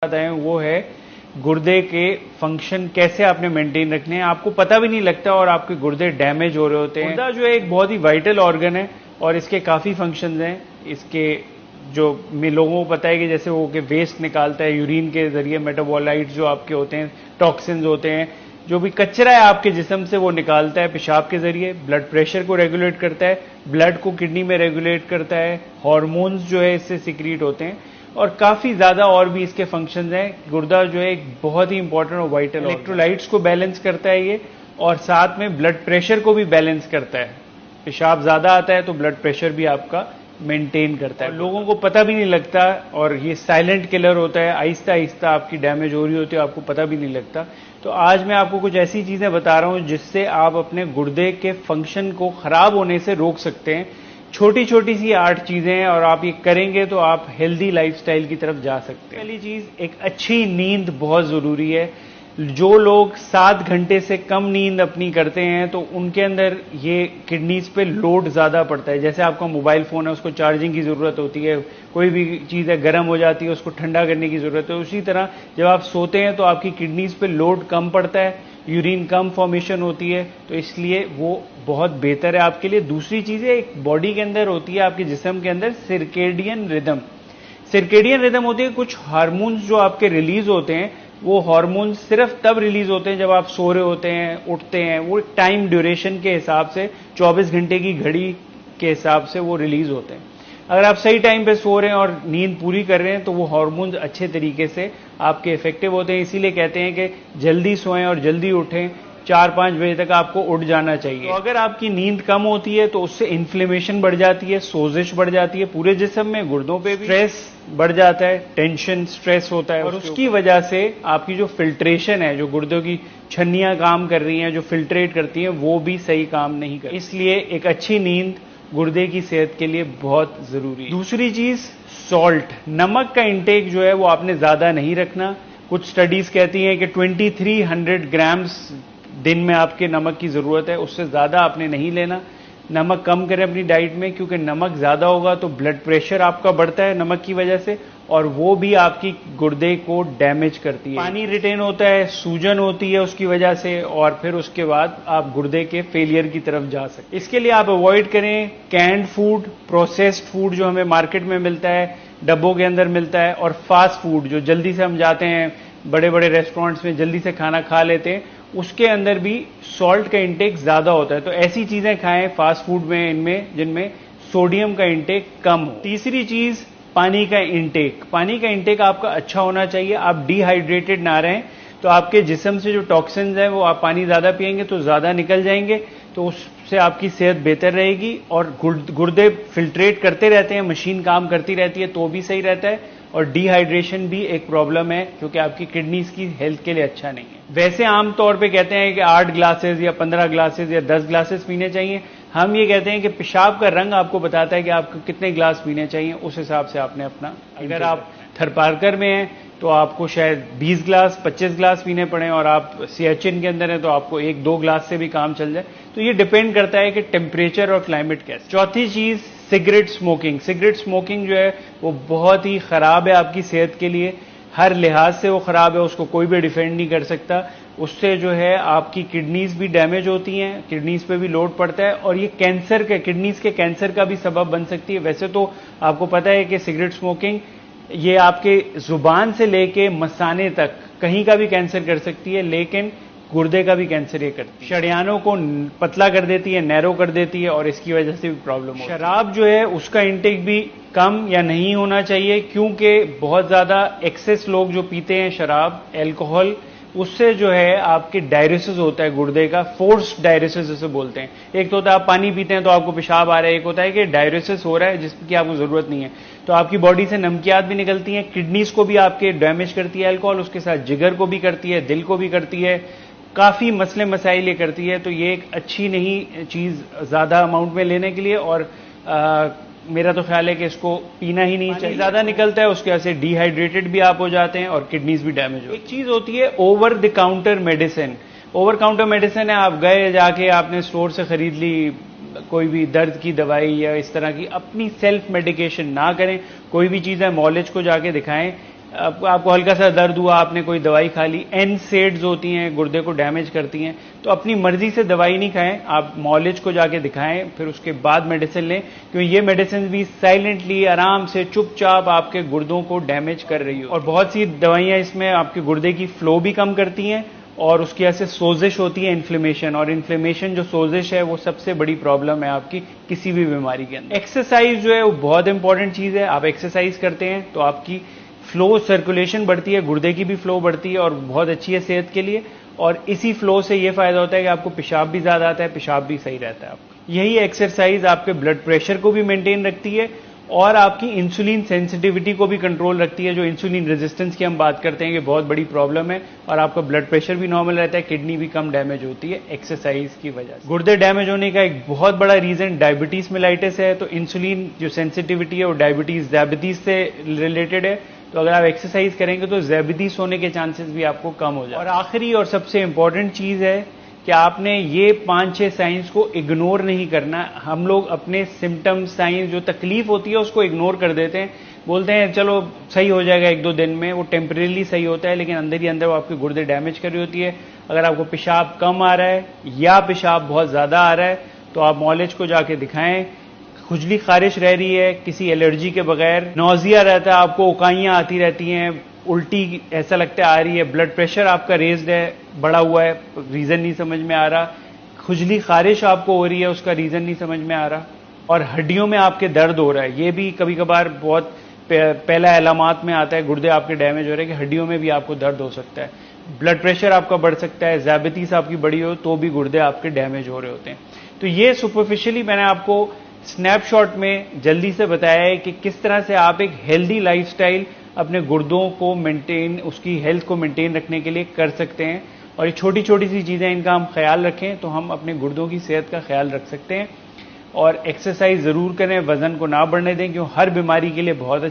आए हैं वो है गुर्दे के फंक्शन कैसे आपने मेंटेन रखने हैं। आपको पता भी नहीं लगता और आपके गुर्दे डैमेज हो रहे होते हैं। गुर्दा जो है एक बहुत ही वाइटल ऑर्गन है और इसके काफी फंक्शंस हैं। इसके जो लोगों को पता है कि जैसे वो के वेस्ट निकालता है यूरिन के जरिए, मेटाबोलाइट्स जो आपके होते हैं, टॉक्सिन्स होते हैं, जो भी कचरा है आपके जिस्म से वो निकालता है पेशाब के जरिए। ब्लड प्रेशर को रेगुलेट करता है, ब्लड को किडनी में रेगुलेट करता है, हार्मोन्स जो है इससे सिक्रीट होते हैं और काफी ज्यादा और भी इसके फंक्शंस हैं। गुर्दा जो है एक बहुत ही इंपॉर्टेंट और वाइटल इलेक्ट्रोलाइट्स को बैलेंस करता है ये, और साथ में ब्लड प्रेशर को भी बैलेंस करता है। पेशाब ज्यादा आता है तो ब्लड प्रेशर भी आपका मेंटेन करता है। लोगों को पता भी नहीं लगता और ये साइलेंट किलर होता है, आहिस्ता आहिस्ता आपकी डैमेज हो रही होती है, आपको पता भी नहीं लगता। तो आज मैं आपको कुछ ऐसी चीजें बता रहा हूं जिससे आप अपने गुर्दे के फंक्शन को खराब होने से रोक सकते हैं। छोटी छोटी सी 8 चीजें हैं और आप ये करेंगे तो आप हेल्दी लाइफस्टाइल की तरफ जा सकते हैं। पहली चीज, एक अच्छी नींद बहुत जरूरी है। जो लोग 7 घंटे से कम नींद अपनी करते हैं तो उनके अंदर ये किडनीज पे लोड ज्यादा पड़ता है। जैसे आपका मोबाइल फोन है, उसको चार्जिंग की जरूरत होती है, कोई भी चीज है गर्म हो जाती है, उसको ठंडा करने की जरूरत है। उसी तरह जब आप सोते हैं तो आपकी किडनीज पे लोड कम पड़ता है, यूरिन कम फॉर्मेशन होती है, तो इसलिए वो बहुत बेहतर है आपके लिए। दूसरी चीज है, एक बॉडी के अंदर होती है, आपके जिस्म के अंदर सिरकेडियन रिदम। सिरकेडियन रिदम होती है, कुछ हार्मोन्स जो आपके रिलीज होते हैं। वो हार्मोन्स सिर्फ तब रिलीज होते हैं जब आप सो रहे होते हैं, उठते हैं। वो टाइम ड्यूरेशन के हिसाब से 24 घंटे की घड़ी के हिसाब से वो रिलीज होते हैं। अगर आप सही टाइम पे सो रहे हैं और नींद पूरी कर रहे हैं तो वो हार्मोन्स अच्छे तरीके से आपके इफेक्टिव होते हैं। इसीलिए कहते हैं कि जल्दी सोएं और जल्दी उठें, 4-5 बजे तक आपको उठ जाना चाहिए। तो अगर आपकी नींद कम होती है तो उससे इन्फ्लेमेशन बढ़ जाती है, सोजिश बढ़ जाती है पूरे जिस्म में, गुर्दों पे भी स्ट्रेस बढ़ जाता है, टेंशन स्ट्रेस होता है और उसकी वजह से आपकी जो फिल्ट्रेशन है, जो गुर्दों की छन्नियां काम कर रही हैं, जो फिल्ट्रेट करती हैं, वो भी सही काम नहीं कर। इसलिए एक अच्छी नींद गुर्दे की सेहत के लिए बहुत जरूरी है। दूसरी चीज, सॉल्ट, नमक का इंटेक जो है वो आपने ज्यादा नहीं रखना। कुछ स्टडीज कहती हैं कि 2300 ग्राम्स दिन में आपके नमक की जरूरत है, उससे ज्यादा आपने नहीं लेना। नमक कम करें अपनी डाइट में, क्योंकि नमक ज्यादा होगा तो ब्लड प्रेशर आपका बढ़ता है नमक की वजह से, और वो भी आपकी गुर्दे को डैमेज करती है। पानी रिटेन होता है, सूजन होती है उसकी वजह से, और फिर उसके बाद आप गुर्दे के फेलियर की तरफ जा सकते। इसके लिए आप अवॉइड करें कैंड फूड, प्रोसेस्ड फूड जो हमें मार्केट में मिलता है, डब्बों के अंदर मिलता है, और फास्ट फूड जो जल्दी से हम जाते हैं बड़े बड़े रेस्टोरेंट्स में जल्दी से खाना खा लेते हैं, उसके अंदर भी सॉल्ट का इंटेक ज्यादा होता है। तो ऐसी चीजें खाएं फास्ट फूड में, इनमें जिनमें सोडियम का इंटेक कम हो। तीसरी चीज, पानी का इंटेक। पानी का इंटेक आपका अच्छा होना चाहिए। आप डिहाइड्रेटेड ना रहें तो आपके जिस्म से जो टॉक्सिन्स हैं वो, आप पानी ज्यादा पिएंगे तो ज्यादा निकल जाएंगे, तो उससे आपकी सेहत बेहतर रहेगी। और गुर्दे फिल्ट्रेट करते रहते हैं, मशीन काम करती रहती है तो भी सही रहता है। और डिहाइड्रेशन भी एक प्रॉब्लम है क्योंकि आपकी किडनीज की हेल्थ के लिए अच्छा नहीं है। वैसे आमतौर पे कहते हैं कि 8 ग्लासेस या 15 ग्लासेस या 10 ग्लासेस पीने चाहिए। हम ये कहते हैं कि पेशाब का रंग आपको बताता है कि आपको कितने ग्लास पीने चाहिए, उस हिसाब से आपने अपना, अगर आप थरपारकर में हैं तो आपको शायद 20 ग्लास 25 ग्लास पीने पड़े, और आप सियाचिन के अंदर हैं तो आपको 1-2 ग्लास से भी काम चल जाए। तो ये डिपेंड करता है कि टेम्परेचर और क्लाइमेट कैसे। चौथी चीज, सिगरेट स्मोकिंग। सिगरेट स्मोकिंग जो है वो बहुत ही खराब है आपकी सेहत के लिए, हर लिहाज से वो खराब है, उसको कोई भी डिफेंड नहीं कर सकता। उससे जो है आपकी किडनीज भी डैमेज होती हैं, किडनीज पे भी लोड पड़ता है, और ये कैंसर के, किडनीज के कैंसर का भी सबब बन सकती है। वैसे तो आपको पता है कि सिगरेट स्मोकिंग ये आपके जुबान से लेके मसाने तक कहीं का भी कैंसर कर सकती है, लेकिन गुर्दे का भी कैंसर ये करती है। शरियानों को पतला कर देती है, नैरो कर देती है, और इसकी वजह से भी प्रॉब्लम होती है। शराब जो है उसका इंटेक भी कम या नहीं होना चाहिए, क्योंकि बहुत ज्यादा एक्सेस लोग जो पीते हैं शराब, अल्कोहल, उससे जो है आपके डायलिसिस होता है गुर्दे का, फोर्स्ड डायलिसिस जिसे बोलते हैं। एक तो होता है आप पानी पीते हैं तो आपको पेशाब आ रहा है, एक होता है कि डायलिसिस हो रहा है जिसकी आपको जरूरत नहीं है, तो आपकी बॉडी से नमकियात भी निकलती हैं, किडनीज को भी आपके डैमेज करती है अल्कोहल, उसके साथ जिगर को भी करती है, दिल को भी करती है, काफी मसले मसाइल ये करती है। तो ये एक अच्छी नहीं चीज ज्यादा अमाउंट में लेने के लिए, और मेरा तो ख्याल है कि इसको पीना ही नहीं चाहिए। ज्यादा निकलता है उसके वजह से डिहाइड्रेटेड भी आप हो जाते हैं और किडनीज भी डैमेज हो। एक चीज होती है over the counter medicine. Over counter medicine है, आप गए जाके आपने स्टोर से खरीद ली कोई भी दर्द की दवाई या इस तरह की, अपनी सेल्फ मेडिकेशन ना करें। कोई भी चीज है मॉलेज को जाके दिखाएं, आपको हल्का सा दर्द हुआ, आपने कोई दवाई खा ली, NSAIDs होती हैं, गुर्दे को डैमेज करती हैं, तो अपनी मर्जी से दवाई नहीं खाएं, आप मॉलिज को जाके दिखाएं, फिर उसके बाद मेडिसिन लें, क्योंकि ये मेडिसिन भी साइलेंटली आराम से चुपचाप आपके गुर्दों को डैमेज कर रही हो। और बहुत सी दवाइयां इसमें आपके गुर्दे की फ्लो भी कम करती हैं और उसकी वजह से सोजिश होती है, इन्फ्लेमेशन, और इन्फ्लेमेशन जो सोजिश है वो सबसे बड़ी प्रॉब्लम है आपकी किसी भी बीमारी के अंदर। एक्सरसाइज जो है वो बहुत इंपॉर्टेंट चीज है। आप एक्सरसाइज करते हैं तो आपकी फ्लो सर्कुलेशन बढ़ती है, गुर्दे की भी फ्लो बढ़ती है और बहुत अच्छी है सेहत के लिए। और इसी फ्लो से ये फायदा होता है कि आपको पेशाब भी ज्यादा आता है, पेशाब भी सही रहता है आपका। यही एक्सरसाइज आपके ब्लड प्रेशर को भी मेंटेन रखती है और आपकी इंसुलिन सेंसिटिविटी को भी कंट्रोल रखती है। जो इंसुलिन रेजिस्टेंस की हम बात करते हैं कि बहुत बड़ी प्रॉब्लम है, और आपका ब्लड प्रेशर भी नॉर्मल रहता है, किडनी भी कम डैमेज होती है एक्सरसाइज की वजह से। गुर्दे डैमेज होने का एक बहुत बड़ा रीजन डायबिटीज मेलाइटिस है, तो इंसुलिन जो सेंसिटिविटी है वो डायबिटीज से रिलेटेड है। तो अगर आप एक्सरसाइज करेंगे तो ज़ैबितीस होने के चांसेस भी आपको कम हो जाए। और आखिरी और सबसे इंपॉर्टेंट चीज है कि आपने ये 5-6 साइंस को इग्नोर नहीं करना। हम लोग अपने सिम्टम्स, साइंस, जो तकलीफ होती है उसको इग्नोर कर देते हैं, बोलते हैं चलो सही हो जाएगा 1-2 दिन में, वो टेम्परेली सही होता है, लेकिन अंदर ही अंदर वो आपके गुर्दे डैमेज कर रही होती है। अगर आपको पेशाब कम आ रहा है या पेशाब बहुत ज्यादा आ रहा है तो आप मॉलिज को जाके दिखाएं। खुजली खारिश रह रही है किसी एलर्जी के बगैर, नौजिया रहता है, आपको उकाइयां आती रहती हैं, उल्टी ऐसा लगता है आ रही है, ब्लड प्रेशर आपका रेज्ड है, बढ़ा हुआ है, रीजन नहीं समझ में आ रहा, खुजली खारिश आपको हो रही है, उसका रीजन नहीं समझ में आ रहा, और हड्डियों में आपके दर्द हो रहा है, ये भी कभी कभार बहुत पहला अलामात में आता है, गुर्दे आपके डैमेज हो रहे हैं कि हड्डियों में भी आपको दर्द हो सकता है, ब्लड प्रेशर आपका बढ़ सकता है, ज़ैबितीस आपकी बड़ी हो तो भी गुर्दे आपके डैमेज हो रहे होते हैं। तो ये सुपरफिशियली मैंने आपको स्नैपशॉट में जल्दी से बताया है कि किस तरह से आप एक हेल्दी लाइफस्टाइल अपने गुर्दों को मेंटेन, उसकी हेल्थ को मेंटेन रखने के लिए कर सकते हैं। और ये छोटी छोटी सी चीजें, इनका हम ख्याल रखें तो हम अपने गुर्दों की सेहत का ख्याल रख सकते हैं। और एक्सरसाइज जरूर करें, वजन को ना बढ़ने दें, क्योंकि हर बीमारी के लिए बहुत